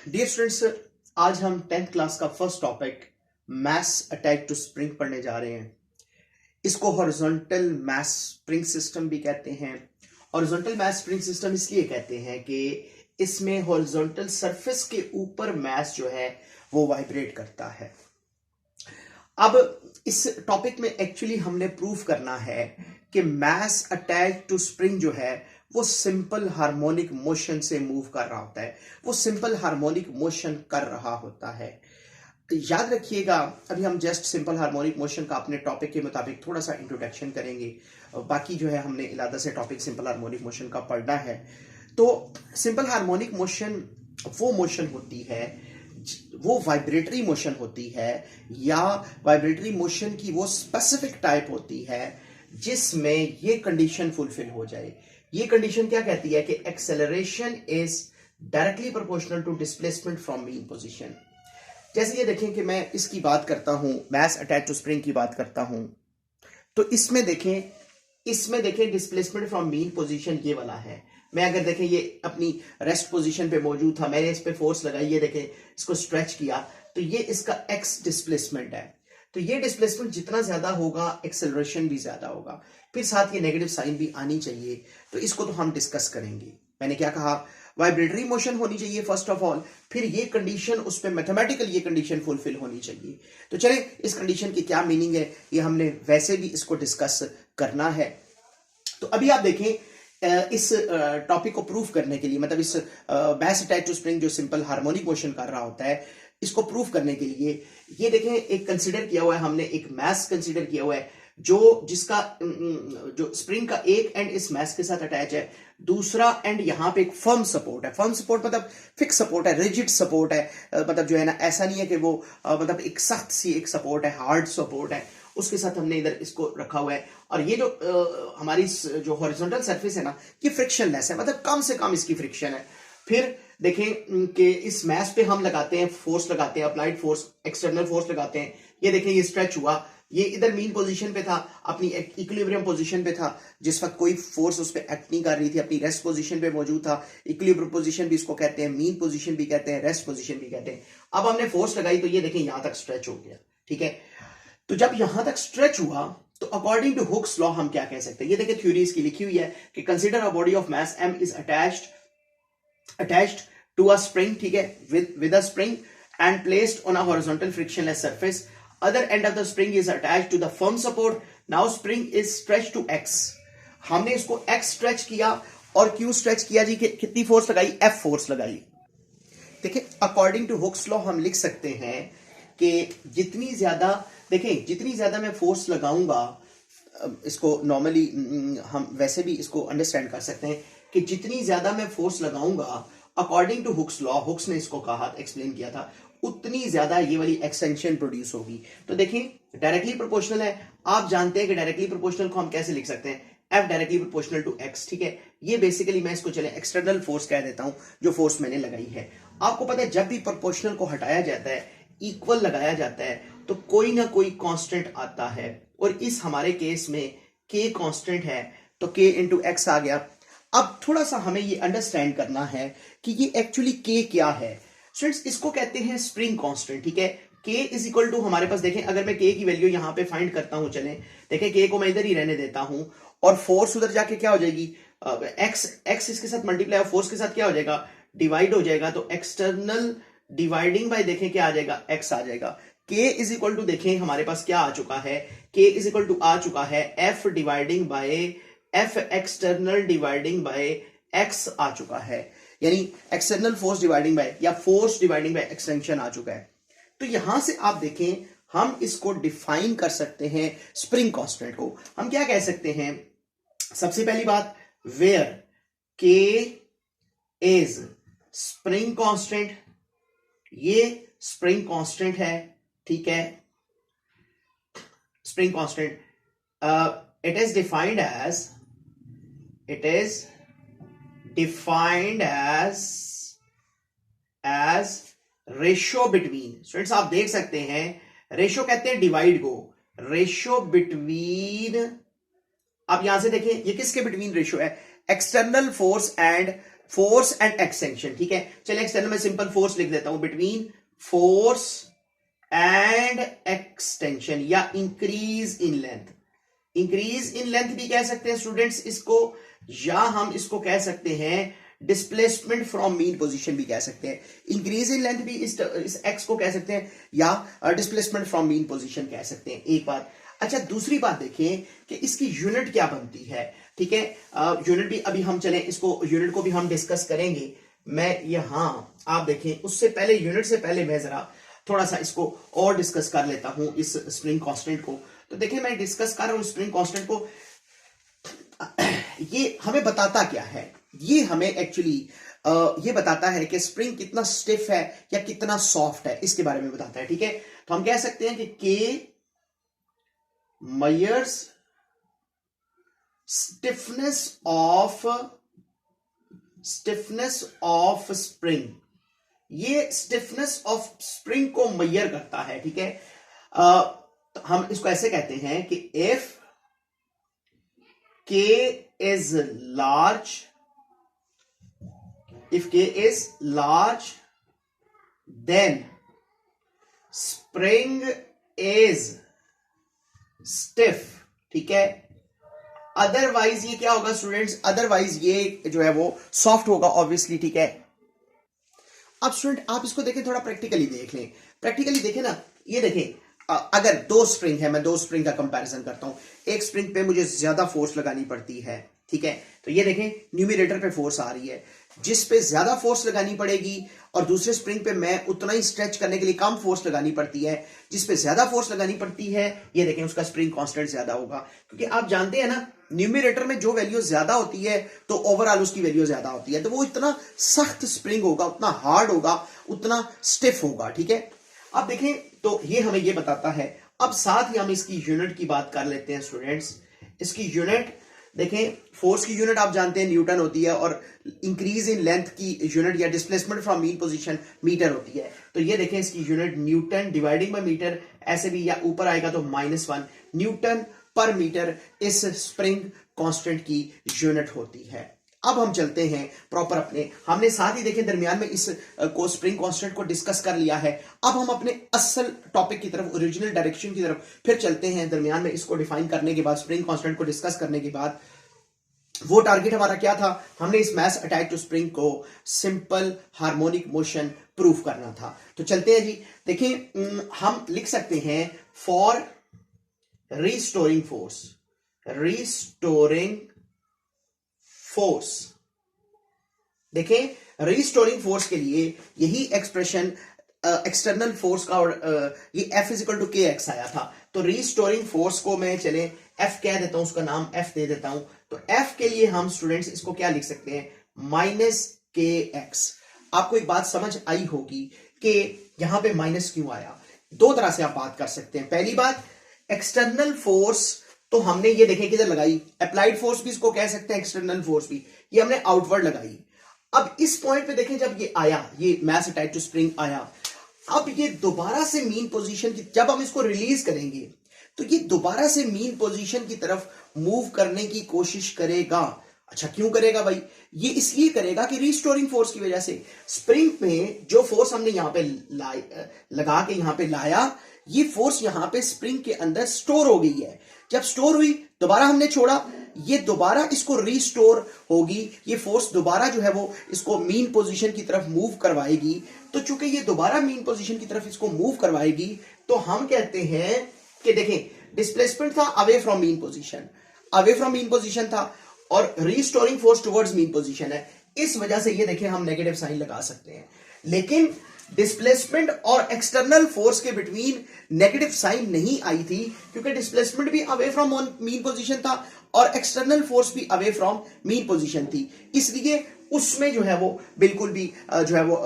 Dear students, आज हम 10th class का first topic mass attach to spring पढ़ने जा रहे हैं। इसको हॉरिजॉन्टल मैस स्प्रिंग सिस्टम भी कहते हैं। हॉरिजॉन्टल मैस स्प्रिंग सिस्टम इसलिए कहते हैं कि इसमें हॉरिजॉन्टल सरफेस के ऊपर मैस जो है वो वाइब्रेट करता है। अब इस टॉपिक में एक्चुअली हमने प्रूव करना है कि मैस अटैच टू स्प्रिंग जो है वो सिंपल हार्मोनिक मोशन से मूव कर रहा होता है, वो सिंपल हार्मोनिक मोशन कर रहा होता है। याद रखिएगा, अभी हम जस्ट सिंपल हार्मोनिक मोशन का अपने टॉपिक के मुताबिक थोड़ा सा इंट्रोडक्शन करेंगे। बाकी जो है हमने इलादा से टॉपिक सिंपल हार्मोनिक मोशन का पढ़ना है। तो सिंपल हार्मोनिक मोशन वो मोशन होती है, वो वाइब्रेटरी मोशन होती है, या वाइब्रेटरी मोशन की वो स्पेसिफिक टाइप होती है जिसमें ये कंडीशन फुलफिल हो जाए। ये कंडीशन क्या कहती है कि acceleration is directly proportional to displacement from mean position. जैसे ये देखें कि मैं इसकी बात करता हूं, मैस अटैच टू स्प्रिंग की बात करता हूं, तो इसमें देखें डिस्प्लेसमेंट फ्रॉम मीन पोजीशन ये वाला है। मैं अगर देखें ये अपनी रेस्ट पोजीशन पे मौजूद था, मैंने इस पे फोर्स लगाई, ये देखें इसको स्ट्रेच किया, तो ये इसका एक्स डिस्प्लेसमेंट है। तो ये डिस्प्लेसमेंट जितना ज्यादा होगा एक्सेलरेशन भी ज्यादा होगा। फिर साथ ये नेगेटिव साइन भी आनी चाहिए, तो इसको तो हम डिस्कस करेंगे। मैंने क्या कहा, वाइब्रेटरी मोशन होनी चाहिए फर्स्ट ऑफ ऑल, फिर ये कंडीशन उस पर मैथमेटिकल ये कंडीशन फुलफिल होनी चाहिए। तो चले इस कंडीशन की क्या मीनिंग है ये हमने वैसे भी इसको डिस्कस करना है। तो अभी आप देखें, इस टॉपिक को प्रूफ करने के लिए, मतलब इस मैस अटैच टू स्प्रिंग जो सिंपल हार्मोनिक मोशन कर रहा होता है, इसको प्रूफ करने के लिए ये देखें एक कंसीडर किया हुआ है हमने, एक मैस कंसीडर किया हुआ है जिसका जो स्प्रिंग का एक एंड इस मैस के साथ अटैच है, दूसरा एंड यहां पे एक फर्म सपोर्ट है। फर्म सपोर्ट मतलब फिक्स सपोर्ट है, रिजिड सपोर्ट है, मतलब जो है ना ऐसा नहीं है कि वो मतलब एक सख्त सी एक सपोर्ट है, हार्ड सपोर्ट है, उसके साथ हमने इधर इसको रखा हुआ है। और ये जो हमारी जो हॉरिजॉन्टल सरफेस है ना, ये फ्रिक्शनलेस है, मतलब कम से कम इसकी फ्रिक्शन है। फिर देखें कि इस मैस पे हम लगाते हैं फोर्स, लगाते हैं अप्लाइड फोर्स, एक्सटर्नल फोर्स लगाते हैं। ये देखें ये स्ट्रेच हुआ, ये इधर मीन पोजीशन पे था, अपनी इक्विलिब्रियम पोजीशन पे था, जिस वक्त कोई फोर्स उस पर एक्ट नहीं कर रही थी, अपनी रेस्ट पोजीशन पे मौजूद था। इक्विलिब्रियम पोजीशन भी इसको कहते हैं, मीन पोजीशन भी कहते हैं, रेस्ट पोजीशन भी कहते हैं। अब हमने फोर्स लगाई तो ये देखें यहां तक स्ट्रेच हो गया, ठीक है। तो जब यहां तक स्ट्रेच हुआ तो अकॉर्डिंग टू हुक्स लॉ हम क्या कह सकते हैं, ये देखिए थ्योरी इसकी लिखी हुई है कि consider a body of mass m is attached to a spring, ठीक है, with a spring and placed on a horizontal frictionless surface. other end of the spring is attached to the firm support. Now spring is stretched to x. हमने इसको x stretch किया, और क्यों stretch किया जी, कितनी force लगाई, f force लगाई। देखिए अकॉर्डिंग टू हुक्स लॉ हम लिख सकते हैं कि जितनी ज्यादा मैं फोर्स लगाऊंगा, इसको नॉर्मली हम वैसे भी इसको अंडरस्टैंड कर सकते हैं कि जितनी ज्यादा मैं फोर्स लगाऊंगा according to Hooke's law, Hooke's ने इसको कहा, एक्सप्लेन किया था, उतनी ज्यादा ये वाली एक्सटेंशन प्रोड्यूस होगी। तो देखिए डायरेक्टली प्रोपोर्शनल है, आप जानते हैं कि डायरेक्टली प्रोपोर्शनल को हम कैसे लिख सकते हैं, F directly proportional to x, ठीक है। ये बेसिकली मैं इसको चले एक्सटर्नल फोर्स कह देता हूं, जो फोर्स मैंने लगाई है। आपको पता है जब भी प्रोपोर्शनल को हटाया जाता है, इक्वल लगाया जाता है, तो कोई ना कोई कांस्टेंट आता है, और इस हमारे केस में k कांस्टेंट है, तो k इंटू एक्स आ गया। अब थोड़ा सा हमें ये अंडरस्टैंड करना है कि ये एक्चुअली k क्या है। स्टूडेंट्स इसको कहते हैं स्प्रिंग कांस्टेंट, ठीक है। k इज इक्वल टू, हमारे पास देखें अगर मैं k की वैल्यू यहां पे फाइंड करता हूं, चलें देखें k को मैं इधर ही रहने देता हूं, और फोर्स उधर जाके क्या हो जाएगी, x इसके साथ मल्टीप्लाई, फोर्स के साथ क्या हो जाएगा, डिवाइड हो जाएगा। तो एक्सटर्नल डिवाइडिंग बाय देखें क्या आ जाएगा, x आ जाएगा। k इज इक्वल टू देखें हमारे पास क्या आ चुका है, k इज इक्वल टू आ चुका है f dividing by f external dividing by x आ चुका है, यानी एक्सटर्नल फोर्स डिवाइडिंग बाय या फोर्स डिवाइडिंग बाय एक्सटेंशन आ चुका है। तो यहां से आप देखें हम इसको डिफाइन कर सकते हैं, स्प्रिंग कांस्टेंट को हम क्या कह सकते हैं। सबसे पहली बात, where k is spring constant, ये स्प्रिंग कांस्टेंट है, ठीक है, spring constant. It is defined as ratio between, students आप देख सकते हैं, रेशियो कहते हैं डिवाइड को, रेशियो बिटवीन, आप यहां से देखें ये किसके बिटवीन रेशियो है, external force and force and extension, ठीक है। चलिए एक्सटर्नल में सिंपल फोर्स लिख देता हूं, बिटवीन फोर्स एंड एक्सटेंशन या increase in length. Increase in length भी कह सकते हैं स्टूडेंट्स इसको, या हम इसको कह सकते हैं डिस्प्लेसमेंट फ्रॉम मीन पोजीशन भी कह सकते हैं। इंक्रीज इन लेंथ भी इस एक्स को कह सकते हैं, या डिस्प्लेसमेंट फ्रॉम मीन पोजीशन कह सकते हैं, एक बात। अच्छा, दूसरी बात देखें कि इसकी यूनिट क्या बनती है, ठीक है। यूनिट भी अभी हम चलें, इसको यूनिट को भी हम डिस्कस करेंगे। मैं यहां आप देखें, उससे पहले यूनिट से पहले मैं जरा थोड़ा सा इसको और डिस्कस कर लेता हूं, इस स्प्रिंग कांस्टेंट को। तो देखिए मैं डिस्कस कर रहा हूं स्प्रिंग कांस्टेंट को। ये हमें बताता क्या है, ये हमें एक्चुअली ये बताता है कि स्प्रिंग कितना स्टिफ है या कितना सॉफ्ट है, इसके बारे में बताता है, ठीक है। तो हम कह सकते हैं कि के मेजर्स स्टिफनेस ऑफ स्प्रिंग। ये स्टिफनेस ऑफ स्प्रिंग को मेजर करता है, ठीक है। तो हम इसको ऐसे कहते हैं कि if K is large, if K is large, then spring is stiff, ठीक है। अदरवाइज ये क्या होगा स्टूडेंट्स, अदरवाइज ये जो है वो सॉफ्ट होगा ऑब्वियसली, ठीक है। अब स्टूडेंट आप इसको देखें, थोड़ा प्रैक्टिकली देख लें, प्रैक्टिकली देखें ना, ये देखें अगर दो स्प्रिंग है, मैं दो स्प्रिंग का कंपैरिजन करता हूं। एक स्प्रिंग पे मुझे ज्यादा फोर्स लगानी पड़ती है, ठीक है। तो ये देखें न्यूमरेटर पे फोर्स आ रही है, जिस पे ज्यादा फोर्स लगानी पड़ेगी, और दूसरे स्प्रिंग पे मैं उतना ही स्ट्रेच करने के लिए कम फोर्स लगानी पड़ती है। जिस पे ज्यादा फोर्स लगानी पड़ती है, ये देखें उसका स्प्रिंग कांस्टेंट ज्यादा होगा, क्योंकि आप जानते हैं ना न्यूमरेटर में जो वैल्यू ज्यादा होती है तो ओवरऑल उसकी वैल्यू ज्यादा होती है, तो वो इतना सख्त स्प्रिंग होगा, उतना हार्ड होगा, उतना स्टिफ होगा, ठीक है। अब देखें तो ये हमें ये बताता है। अब साथ ही हम इसकी यूनिट की बात कर लेते हैं स्टूडेंट्स। इसकी यूनिट देखें, फोर्स की यूनिट आप जानते हैं न्यूटन होती है, और इंक्रीज इन लेंथ की यूनिट या displacement from mean position metre होती है। तो ये देखें इसकी unit newton dividing by metre, ऐसे भी, या ऊपर आएगा तो -1 न्यूटन पर मीटर इस स्प्रिंग कांस्टेंट की यूनिट होती है। अब हम चलते हैं प्रॉपर अपने, हमने साथ ही देखें दरमियान में इस को स्प्रिंग कांस्टेंट को डिस्कस कर लिया है। अब हम अपने असल टॉपिक की तरफ, ओरिजिनल डायरेक्शन की तरफ फिर चलते हैं। दरमियान में इसको डिफाइन करने के बाद, स्प्रिंग कांस्टेंट को डिस्कस करने के बाद, वो टारगेट हमारा क्या था, हमने इस मास अटैच टू स्प्रिंग को सिंपल हार्मोनिक मोशन प्रूफ करना था। तो चलते हैं जी। देखिए हम लिख सकते हैं फॉर रिस्टोरिंग फोर्स, देखें रिस्टोरिंग फोर्स के लिए यही एक्सप्रेशन एक्सटर्नल फोर्स का, और ये F इक्वल टू के एक्स आया था। तो रिस्टोरिंग फोर्स को मैं चले F कह देता हूं, उसका नाम F दे देता हूं। तो F के लिए हम स्टूडेंट्स इसको क्या लिख सकते हैं, -kx। आपको एक बात समझ आई होगी कि यहां पे माइनस क्यों आया। दो तरह से आप बात कर सकते हैं। पहली बात, एक्सटर्नल फोर्स तो हमने ये देखें किधर लगाई, अप्लाइड फोर्स भी इसको कह सकते हैं, एक्सटर्नल फोर्स भी, ये हमने आउटवर्ड लगाई। अब इस पॉइंट पे देखें, जब ये आया, ये मास अटैच टू स्प्रिंग आया, अब ये दोबारा से मीन पोजीशन की, जब हम इसको रिलीज करेंगे तो ये दोबारा से मीन पोजीशन की तरफ मूव करने की कोशिश करेगा। अच्छा क्यों करेगा भाई, ये इसलिए करेगा कि रिस्टोरिंग फोर्स की वजह से। स्प्रिंग में जो फोर्स हमने यहां पे लगा के यहां पे लाया, ये फोर्स यहां पे स्प्रिंग के अंदर स्टोर हो गई है। जब स्टोर हुई, दोबारा हमने छोड़ा, ये दोबारा इसको रिस्टोर होगी, ये फोर्स दोबारा जो है वो इसको मीन पोजीशन की तरफ मूव करवाएगी। तो चूंकि ये दोबारा मीन पोजीशन की तरफ इसको मूव करवाएगी, तो हम कहते हैं कि देखें डिस्प्लेसमेंट था अवे फ्रॉम मीन पोजीशन था, और restoring force towards mean position है। इस वजह से ये देखें हम नेगेटिव साइन लगा सकते हैं। लेकिन डिस्प्लेसमेंट और एक्सटर्नल फोर्स के बिटवीन नेगेटिव साइन नहीं आई थी, क्योंकि डिस्प्लेसमेंट भी अवे फ्रॉम मीन पोजीशन था और एक्सटर्नल फोर्स भी अवे फ्रॉम मीन पोजीशन थी। इसलिए उसमें जो है वो बिल्कुल भी जो है वो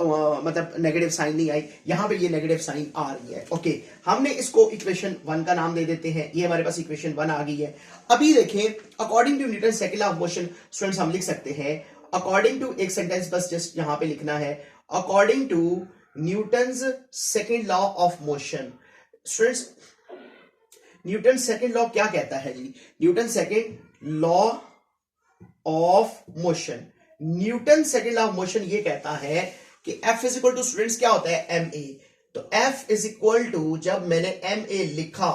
मतलब नेगेटिव साइन नहीं आई। यहां पे ये नेगेटिव साइन आ रही है। ओके, हमने इसको इक्वेशन 1 का नाम दे देते हैं। ये हमारे पास इक्वेशन 1 आ गई है। अभी देखें, according to Newton second law of motion, students हम लिख सकते हैं अकॉर्डिंग टू, एक सेंटेंस बस जस्ट यहां पे लिखना है, according to Newton's second law of motion. Students Newton second law क्या कहता है जी, Newton second law of motion, Newton second law of motion ये कहता है कि F is equal to students क्या होता है ma। तो F इज इक्वल टू जब मैंने ma लिखा,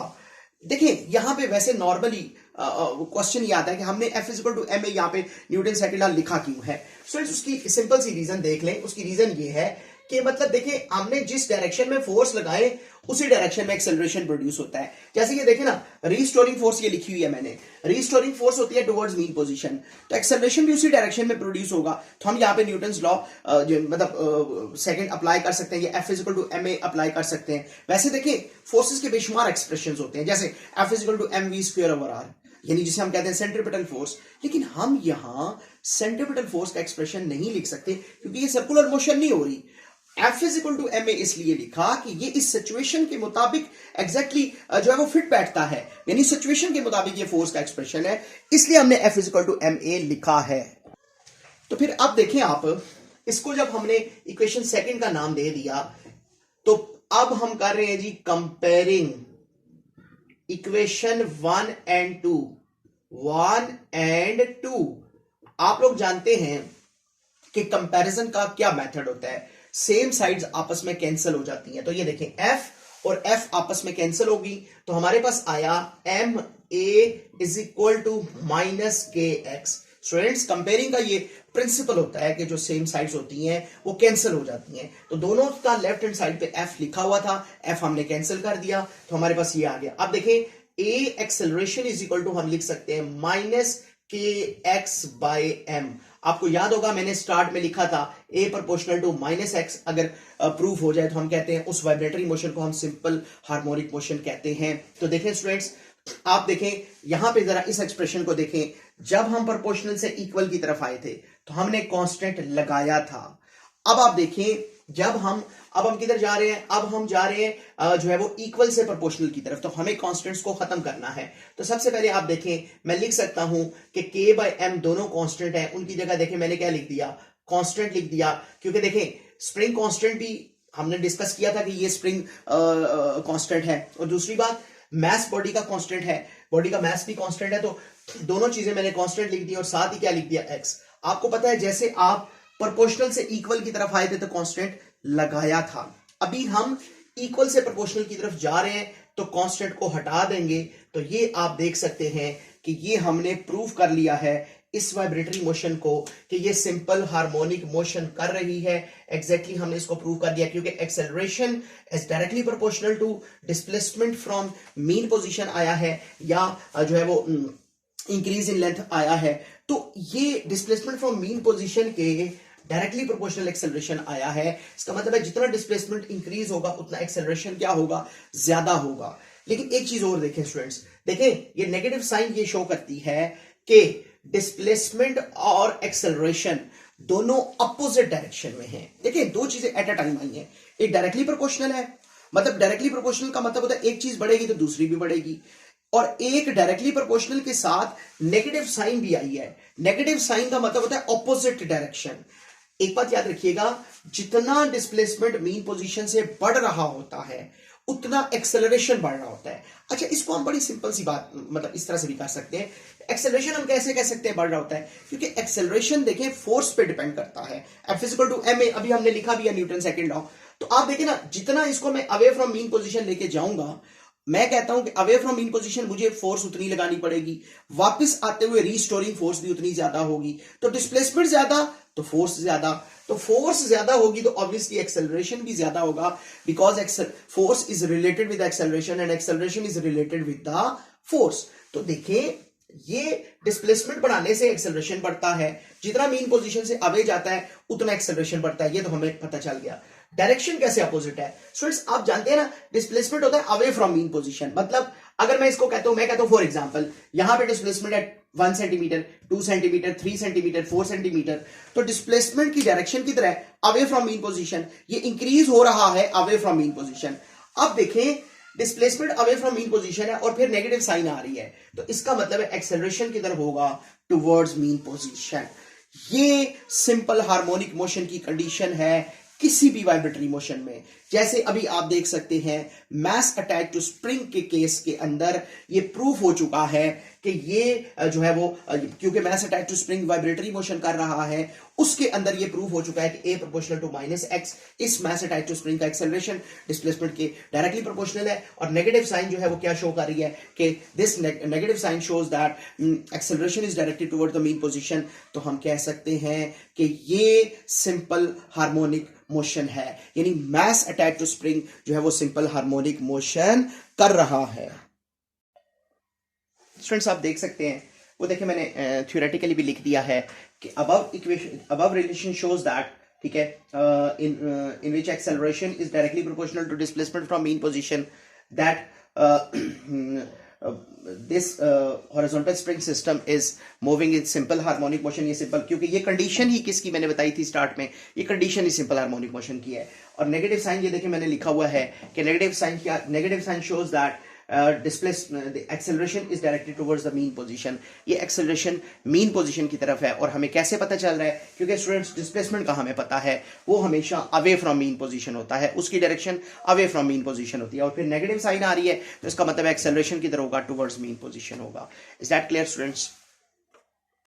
देखिए यहां पे वैसे नॉर्मली क्वेश्चन ये आता है कि हमने F is equal to ma यहां पे न्यूटन सेकंड लॉ लिखा क्यों है। स्टूडेंट्स उसकी सिंपल सी रीजन देख लें। उसकी रीजन ये है कि मतलब देखिए हमने जिस डायरेक्शन में फोर्स लगाए उसी डायरेक्शन में एक्सेलरेशन प्रोड्यूस होता है। जैसे ये देखें ना, रीस्टोरिंग फोर्स ये लिखी हुई है मैंने, रीस्टोरिंग फोर्स होती है टुवर्ड्स मीन पोजीशन, तो एक्सेलरेशन भी उसी डायरेक्शन में प्रोड्यूस होगा। तो हम यहाँ पे न्यूटन्स लॉ मतलब सेकंड अप्लाई कर सकते हैं, ये F equal to ma apply कर सकते हैं। वैसे देखिए फोर्सेस के बेशुमार एक्सप्रेशन होते हैं, जैसे F equal to mv square over r, यानी जिसे हम कहते हैं सेंट्रीपिटल फोर्स। लेकिन हम यहां सेंट्रीपिटल फोर्स का एक्सप्रेशन नहीं लिख सकते क्योंकि ये सर्कुलर मोशन नहीं हो रही। F is equal to ma इसलिए लिखा कि ये इस सिचुएशन के मुताबिक एग्जैक्टली जो है वो फिट बैठता है, यानी सिचुएशन के मुताबिक ये फोर्स का एक्सप्रेशन है, इसलिए हमने F is equal to ma लिखा है। तो फिर अब देखें आप, इसको जब हमने इक्वेशन सेकंड का नाम दे दिया तो अब हम कर रहे हैं जी कंपेयरिंग इक्वेशन 1 एंड 2। 1 एंड 2 आप लोग जानते हैं कि कंपैरिजन का क्या मेथड होता है, सेम साइड्स आपस में कैंसिल हो जाती हैं। तो ये देखें F और F आपस में कैंसिल होगी तो हमारे पास आया ma is equal to minus k x. Students comparing का ये प्रिंसिपल होता है कि जो सेम साइड्स होती हैं वो कैंसिल हो जाती हैं। तो दोनों का लेफ्ट हैंड साइड पे F लिखा हुआ था, F हमने कैंसिल कर दिया तो हमारे पास ये आ गया। अब देखें a acceleration is equal to हम लिख सकते हैं minus k x bye M. आपको याद होगा मैंने स्टार्ट में लिखा था a proportional to minus x, अगर प्रूफ हो जाए तो हम कहते हैं उस वाइब्रेटरी मोशन को हम सिंपल हार्मोनिक मोशन कहते हैं। तो देखें स्टूडेंट्स, आप देखें यहां पे जरा इस एक्सप्रेशन को देखें, जब हम प्रोपोर्शनल से इक्वल की तरफ आए थे तो हमने कांस्टेंट लगाया था। अब आप देखें जब हम किधर जा रहे हैं, अब हम जा रहे हैं जो है वो इक्वल से प्रोपोर्शनल की तरफ, तो हमें कांस्टेंट्स को खत्म करना है। तो सबसे पहले आप देखें मैं लिख सकता हूं कि k बाय एम दोनों कांस्टेंट है, उनकी जगह देखें मैंने क्या लिख दिया, कांस्टेंट लिख दिया, क्योंकि देखें स्प्रिंग कांस्टेंट भी हमने डिस्कस किया था कि ये स्प्रिंग कांस्टेंट है, और दूसरी बात मास बॉडी का कांस्टेंट है, बॉडी का मास भी कांस्टेंट है, तो दोनों चीजें मैंने कांस्टेंट लिख दी और साथ ही क्या लिख दिया x। आपको पता है जैसे आप प्रोपोर्शनल से इक्वल की तरफ आए थे तो कांस्टेंट लगाया था, अभी हम इक्वल से प्रोपोर्शनल की तरफ जा रहे हैं तो कांस्टेंट को हटा देंगे। तो ये आप देख सकते हैं कि ये हमने प्रूव कर लिया है इस वाइब्रेटरी मोशन को कि ये सिंपल हार्मोनिक मोशन कर रही है। एग्जैक्टली हमने इसको प्रूव कर दिया क्योंकि acceleration is directly proportional to displacement from mean position आया है, या जो है वो इंक्रीज इन लेंथ आया है। तो ये डिस्प्लेसमेंट फ्रॉम मीन पोजीशन के डायरेक्टली प्रोपोर्शनल एक्सेलरेशन आया है। इसका मतलब है जितना डिस्प्लेसमेंट इंक्रीज होगा उतना एक्सेलरेशन क्या होगा, ज्यादा होगा। लेकिन एक चीज और देखें स्टूडेंट्स, देखें ये नेगेटिव साइन ये शो करती है कि डिस्प्लेसमेंट और एक्सेलरेशन दोनों अपोजिट डायरेक्शन में हैं। देखिए दो चीजें एट अ टाइम आई हैं, एक डायरेक्टली प्रोपोर्शनल है, मतलब डायरेक्टली प्रोपोर्शनल का मतलब होता है एक चीज बढ़ेगी तो दूसरी भी बढ़ेगी, और एक डायरेक्टली प्रोपोर्शनल के साथ नेगेटिव साइन भी आई है। नेगेटिव साइन का मतलब होता है ऑपोजिट डायरेक्शन। एक बात याद रखिएगा, जितना डिस्प्लेसमेंट मीन पोजीशन से बढ़ रहा होता है उतना एक्सेलरेशन बढ़ रहा होता है। अच्छा, इसको हम बड़ी सिंपल सी बात मतलब इस तरह से भी कर सकते हैं, एक्सेलरेशन हम कैसे कह सकते हैं बढ़ रहा होता है, क्योंकि एक्सेलरेशन देखें फोर्स पे डिपेंड करता है। F इक्वल टू ma अभी हमने लिखा भी है न्यूटन सेकंड लॉ। तो आप देखें ना, जितना इसको मैं अवे फ्रॉम मीन पोजीशन लेके जाऊंगा, मैं कहता हूं कि अवे फ्रॉम मीन पोजीशन मुझे फोर्स उतनी लगानी पड़ेगी, वापस आते हुए रीस्टोरिंग फोर्स भी उतनी ज्यादा होगी। तो डिस्प्लेसमेंट ज्यादा तो फोर्स ज्यादा, तो फोर्स ज्यादा होगी तो ऑब्वियसली एक्सेलरेशन भी ज्यादा होगा, because force is related with acceleration and acceleration is related with the force. तो देखिए ये डिस्प्लेसमेंट बढ़ाने से एक्सेलरेशन बढ़ता है, जितना मीन पोजीशन से अवे जाता है उतना एक्सेलरेशन बढ़ता है, ये तो हमें पता चल गया। डायरेक्शन कैसे अपोजिट है स्टूडेंट्स, आप जानते हैं ना डिस्प्लेसमेंट होता है अवे फ्रॉम मीन पोजीशन। मतलब अगर मैं इसको कहता हूं, मैं कहता हूं फॉर एग्जांपल यहां पे डिस्प्लेसमेंट है 1 सेंटीमीटर, 2 सेंटीमीटर, 3 सेंटीमीटर, 4 सेंटीमीटर, तो डिस्प्लेसमेंट की डायरेक्शन की तरह अवे फ्रॉम मीन पोजीशन, ये इंक्रीज हो रहा है अवे फ्रॉम मीन पोजीशन। अब देखें displacement away from mean position है और फिर नेगेटिव साइन आ रही है, तो इसका मतलब है एक्सेलरेशन की तरफ होगा टुवर्ड्स मीन पोजीशन। ये सिंपल हार्मोनिक मोशन की कंडीशन है किसी भी वाइब्रेटरी मोशन में। जैसे अभी आप देख सकते हैं मास अटैच टू स्प्रिंग के केस के अंदर ये प्रूफ हो चुका है कि ये जो है वो क्योंकि mass attach to spring vibratory motion कर रहा है, उसके अंदर ये प्रूव हो चुका है कि A प्रोपोर्शनल टू -x इस मास अटैच टू स्प्रिंग का एक्सेलरेशन डिस्प्लेसमेंट के डायरेक्टली प्रोपोर्शनल है। और नेगेटिव साइन जो है वो क्या शो कर रही है कि this negative sign shows that acceleration is directed toward the mean position. तो हम कह सकते हैं कि ये सिंपल हार्मोनिक मोशन है, यानी मास अटैच टू स्प्रिंग जो है वो सिंपल हार्मोनिक मोशन कर रहा है। स्टूडेंट्स आप देख सकते हैं, वो देखिए मैंने थ्योरेटिकली भी लिख दिया है कि अबव रिलेशन शोज दैट, ठीक है, in which acceleration is directly proportional to displacement from mean position, that this horizontal spring system is moving in simple harmonic motion। ये सिंपल, क्योंकि ये कंडीशन ही किसकी मैंने बताई थी स्टार्ट में, ये कंडीशन ही सिंपल हार्मोनिक मोशन की है। और नेगेटिव साइन ये देखिए मैंने लिखा हुआ है कि नेगेटिव साइन क्या, negative sign shows that the acceleration is directed towards the mean position। ये एक्सेलरेशन मीन पोजीशन की तरफ है। और हमें कैसे पता चल रहा है, क्योंकि स्टूडेंट्स डिस्प्लेसमेंट का हमें पता है वो हमेशा अवे फ्रॉम मीन पोजीशन होता है, उसकी direction away from mean position होती है। और फिर नेगेटिव साइन आ रही है तो इसका मतलब एक्सेलरेशन की तरफ होगा, टुवर्ड्स मीन पोजीशन होगा। Is that clear students?